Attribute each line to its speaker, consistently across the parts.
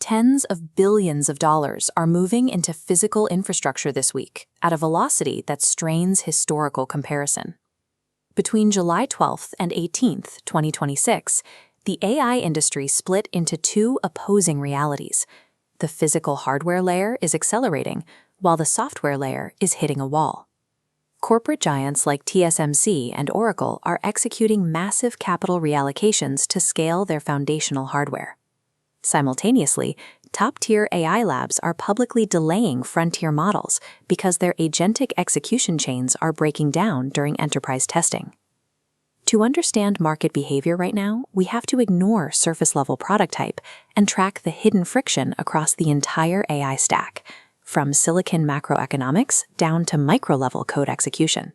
Speaker 1: Tens of billions of dollars are moving into physical infrastructure this week at a velocity that strains historical comparison. Between July 12th and 18th, 2026, the AI industry split into two opposing realities. The physical hardware layer is accelerating, while the software layer is hitting a wall. Corporate giants like TSMC and Oracle are executing massive capital reallocations to scale their foundational hardware. Simultaneously, top-tier AI labs are publicly delaying frontier models because their agentic execution chains are breaking down during enterprise testing. To understand market behavior right now, we have to ignore surface-level product type and track the hidden friction across the entire AI stack, from silicon macroeconomics down to micro-level code execution.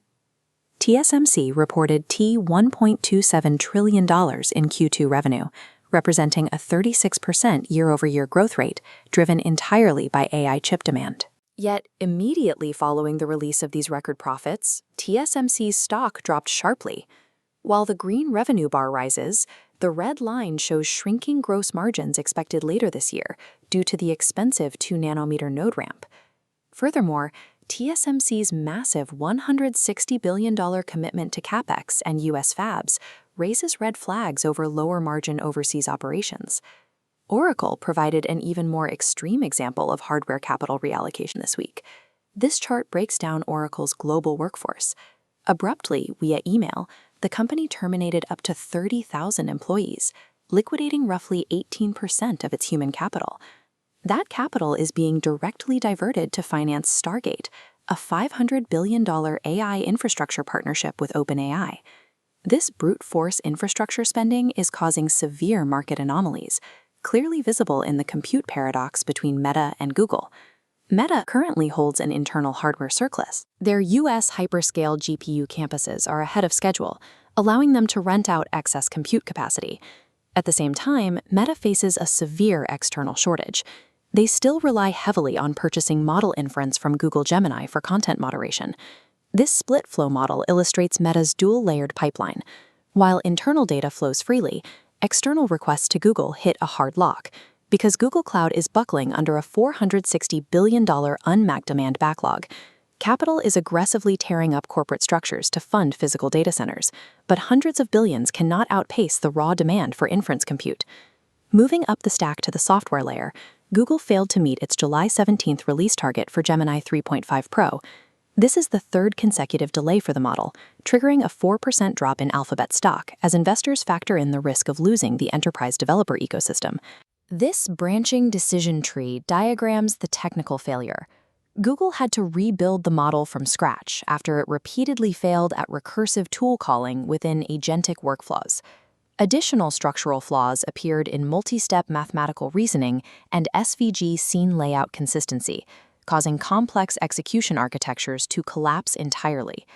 Speaker 1: TSMC reported $1.27 trillion in Q2 revenue, representing a 36% year-over-year growth rate, driven entirely by AI chip demand. Yet, immediately following the release of these record profits, TSMC's stock dropped sharply. While the green revenue bar rises, the red line shows shrinking gross margins expected later this year due to the expensive 2-nanometer node ramp. Furthermore, TSMC's massive $160 billion commitment to CapEx and U.S. fabs raises red flags over lower-margin overseas operations. Oracle provided an even more extreme example of hardware capital reallocation this week. This chart breaks down Oracle's global workforce. Abruptly, via email, the company terminated up to 30,000 employees, liquidating roughly 18% of its human capital. That capital is being directly diverted to finance Stargate, a $500 billion AI infrastructure partnership with OpenAI. This brute force infrastructure spending is causing severe market anomalies, clearly visible in the compute paradox between Meta and Google. Meta currently holds an internal hardware surplus. Their U.S. hyperscale GPU campuses are ahead of schedule, allowing them to rent out excess compute capacity. At the same time, Meta faces a severe external shortage. They still rely heavily on purchasing model inference from Google Gemini for content moderation. This split flow model illustrates Meta's dual-layered pipeline. While internal data flows freely, external requests to Google hit a hard lock, because Google Cloud is buckling under a $460 billion unmapped demand backlog. Capital is aggressively tearing up corporate structures to fund physical data centers, but hundreds of billions cannot outpace the raw demand for inference compute. Moving up the stack to the software layer, Google failed to meet its July 17th release target for Gemini 3.5 Pro. This is the third consecutive delay for the model, triggering a 4% drop in Alphabet stock as investors factor in the risk of losing the enterprise developer ecosystem. This branching decision tree diagrams the technical failure. Google had to rebuild the model from scratch after it repeatedly failed at recursive tool calling within agentic workflows. Additional structural flaws appeared in multi-step mathematical reasoning and SVG scene layout consistency, causing complex execution architectures to collapse entirely.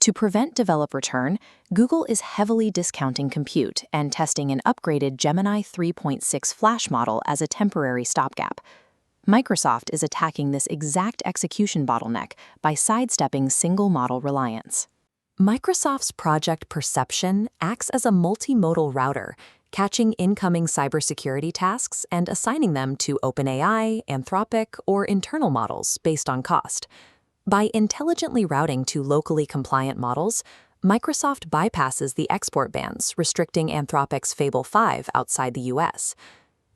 Speaker 1: To prevent developer churn, Google is heavily discounting compute and testing an upgraded Gemini 3.6 Flash model as a temporary stopgap. Microsoft is attacking this exact execution bottleneck by sidestepping single model reliance. Microsoft's Project Perception acts as a multimodal router, catching incoming cybersecurity tasks and assigning them to OpenAI, Anthropic, or internal models based on cost. By intelligently routing to locally compliant models, Microsoft bypasses the export bans restricting Anthropic's Fable 5 outside the US.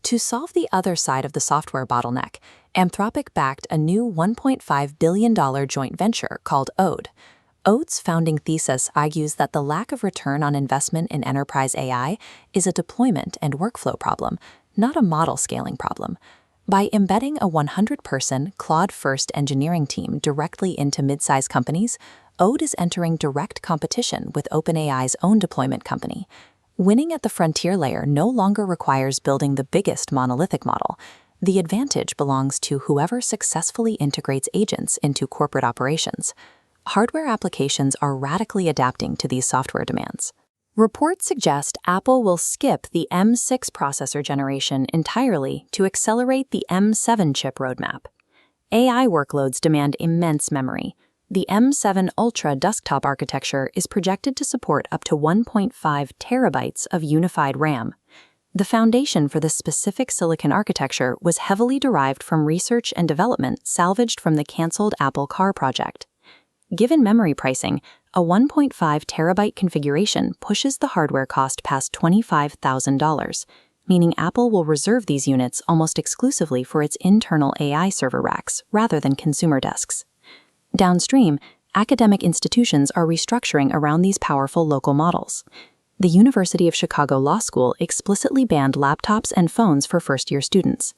Speaker 1: To solve the other side of the software bottleneck, Anthropic backed a new $1.5 billion joint venture called Ode. Ode's founding thesis argues that the lack of return on investment in enterprise AI is a deployment and workflow problem, not a model scaling problem. By embedding a 100-person, cloud-first engineering team directly into mid-size companies, Ode is entering direct competition with OpenAI's own deployment company. Winning at the frontier layer no longer requires building the biggest monolithic model. The advantage belongs to whoever successfully integrates agents into corporate operations. Hardware applications are radically adapting to these software demands. Reports suggest Apple will skip the M6 processor generation entirely to accelerate the M7 chip roadmap. AI workloads demand immense memory. The M7 Ultra desktop architecture is projected to support up to 1.5 terabytes of unified RAM. The foundation for this specific silicon architecture was heavily derived from research and development salvaged from the canceled Apple car project. Given memory pricing, a 1.5 terabyte configuration pushes the hardware cost past $25,000, meaning Apple will reserve these units almost exclusively for its internal AI server racks rather than consumer desks. Downstream, academic institutions are restructuring around these powerful local models. The University of Chicago Law School explicitly banned laptops and phones for first-year students.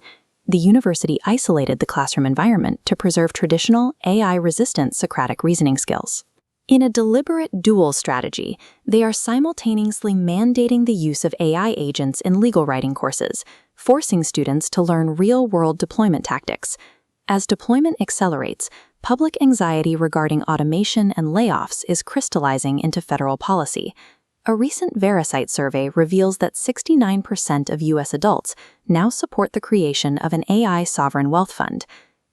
Speaker 1: The university isolated the classroom environment to preserve traditional, AI-resistant Socratic reasoning skills. In a deliberate dual strategy, they are simultaneously mandating the use of AI agents in legal writing courses, forcing students to learn real-world deployment tactics. As deployment accelerates, public anxiety regarding automation and layoffs is crystallizing into federal policy. A recent Verisight survey reveals that 69% of U.S. adults now support the creation of an AI sovereign wealth fund.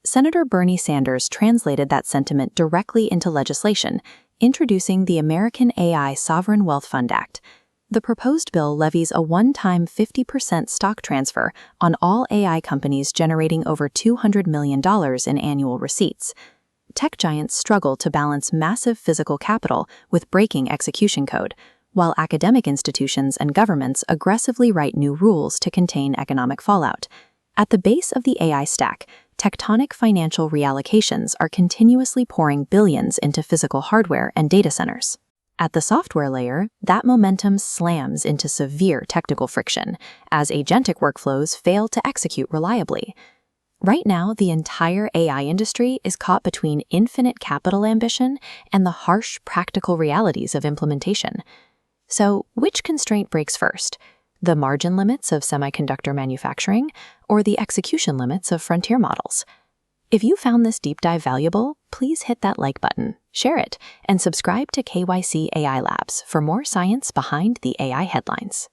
Speaker 1: Senator Bernie Sanders translated that sentiment directly into legislation, introducing the American AI Sovereign Wealth Fund Act. The proposed bill levies a one-time 50% stock transfer on all AI companies generating over $200 million in annual receipts. Tech giants struggle to balance massive physical capital with breaking execution code, while academic institutions and governments aggressively write new rules to contain economic fallout. At the base of the AI stack, tectonic financial reallocations are continuously pouring billions into physical hardware and data centers. At the software layer, that momentum slams into severe technical friction as agentic workflows fail to execute reliably. Right now, the entire AI industry is caught between infinite capital ambition and the harsh practical realities of implementation. So, which constraint breaks first? The margin limits of semiconductor manufacturing or the execution limits of frontier models? If you found this deep dive valuable, please hit that like button, share it, and subscribe to KYC AI Labs for more science behind the AI headlines.